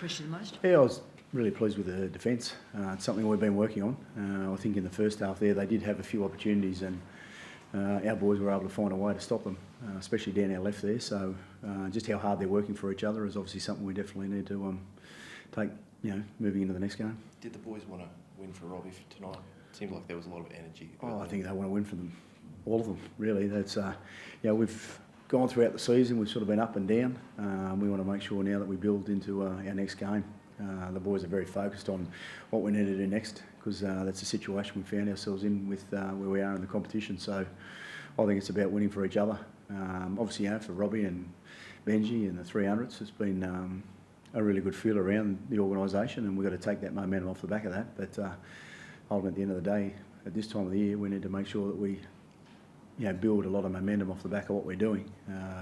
impressed you the most? Yeah, I was really pleased with the defence. It's something we've been working on. I think in the first half there they did have a few opportunities and our boys were able to find a way to stop them, especially down our left there. So just how hard they're working for each other is obviously something we definitely need to take, moving into the next game. Did the boys want to win for Robbie tonight? It seemed like there was a lot of energy. I think they want to win for them, all of them, really. That's we've gone throughout the season. We've sort of been up and down. We want to make sure now that we build into our next game. The boys are very focused on what we need to do next because that's the situation we found ourselves in with where we are in the competition. So I think it's about winning for each other. Obviously, for Robbie and Benji and the 300s, it's been a really good feel around the organisation, and we've got to take that momentum off the back of that. But ultimately, at the end of the day, at this time of the year, we need to make sure that we build a lot of momentum off the back of what we're doing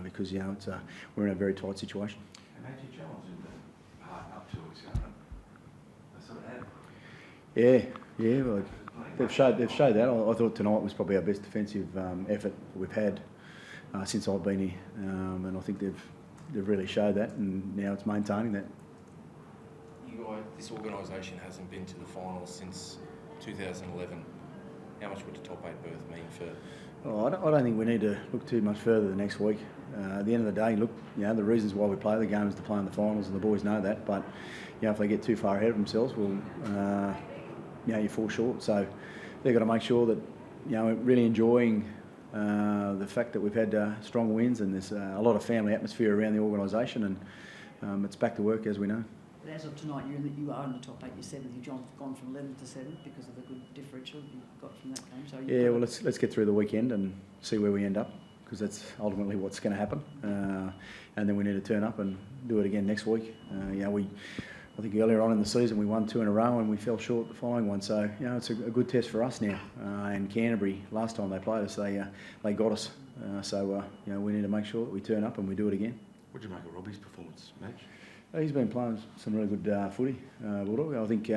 because we're in a very tight situation. And had you challenged in the part up 2 weeks ago? They sort of had. Yeah. Well, they've showed that. I thought tonight was probably our best defensive effort we've had since I've been here, and I think they've really showed that, and now it's maintaining that. You guys, this organisation hasn't been to the finals since 2011. How much would the top 8 berth mean for? I don't think we need to look too much further than next week. At the end of the day, look, the reasons why we play the game is to play in the finals, and the boys know that. But if they get too far ahead of themselves, you fall short. So they've got to make sure that we're really enjoying the fact that we've had strong wins, and there's a lot of family atmosphere around the organisation, and it's back to work as we know. But as of tonight, you are in the top 8. You're 7th. You've gone from 11th to 7th because of the good differential you got from that game. So well, let's get through the weekend and see where we end up, because that's ultimately what's going to happen. And then we need to turn up and do it again next week. I think earlier on in the season we won 2 in a row and we fell short the following one. So it's a good test for us now. And Canterbury, last time they played us, they got us. We need to make sure that we turn up and we do it again. What do you make of Robbie's performance, Match? He's been playing some really good footy, Bulldog. I think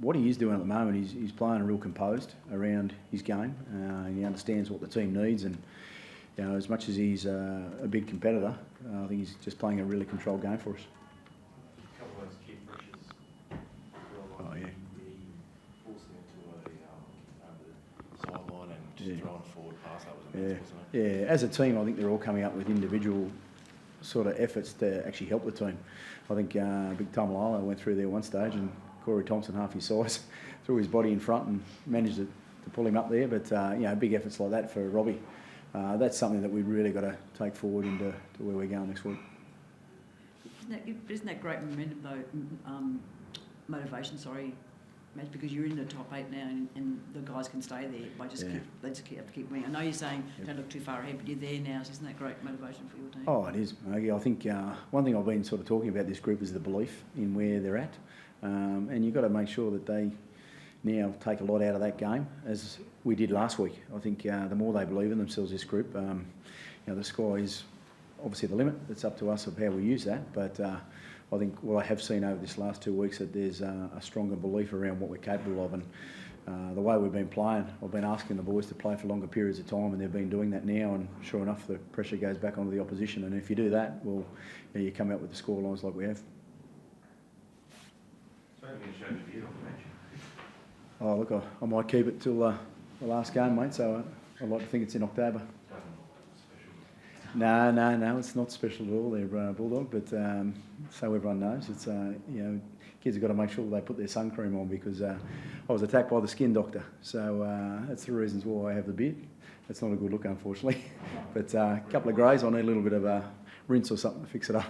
what he is doing at the moment, he's playing real composed around his game. And he understands what the team needs, and as much as he's a big competitor, I think he's just playing a really controlled game for us. A couple of those key pressures. Oh yeah. Forcing it to the sideline and just throwing a forward pass. That was immense, wasn't it? Yeah. As a team, I think they're all coming up with individual sort of efforts to actually help the team. I think Big Tom Lyle went through there one stage, and Corey Thompson, half his size, threw his body in front and managed to pull him up there. But big efforts like that for Robbie. That's something that we've really got to take forward into where we're going next week. Isn't that great momentum though? Motivation, Matt, because you're in the top 8 now, and the guys can stay there by they just have to keep winning. I know you're saying don't look too far ahead, but you're there now. So isn't that great motivation for your team? Oh, it is, Maggie. I think one thing I've been sort of talking about this group is the belief in where they're at, and you've got to make sure that they now take a lot out of that game, as we did last week. I think the more they believe in themselves, this group, the sky is obviously the limit. It's up to us of how we use that, but I think what I have seen over this last 2 weeks that there's a stronger belief around what we're capable of, and the way we've been playing, I've been asking the boys to play for longer periods of time, and they've been doing that now, and sure enough the pressure goes back onto the opposition, and if you do that, well, you come out with the score lines like we have. So I'm going to show you the view on the match. Oh look, I might keep it till the last game, mate, so I'd like to think it's in October. No, it's not special at all. They're Bulldog, but so everyone knows, it's kids have got to make sure they put their sun cream on, because I was attacked by the skin doctor, so that's the reasons why I have the beard. It's not a good look, unfortunately, but a couple of greys. I need a little bit of a rinse or something to fix it up.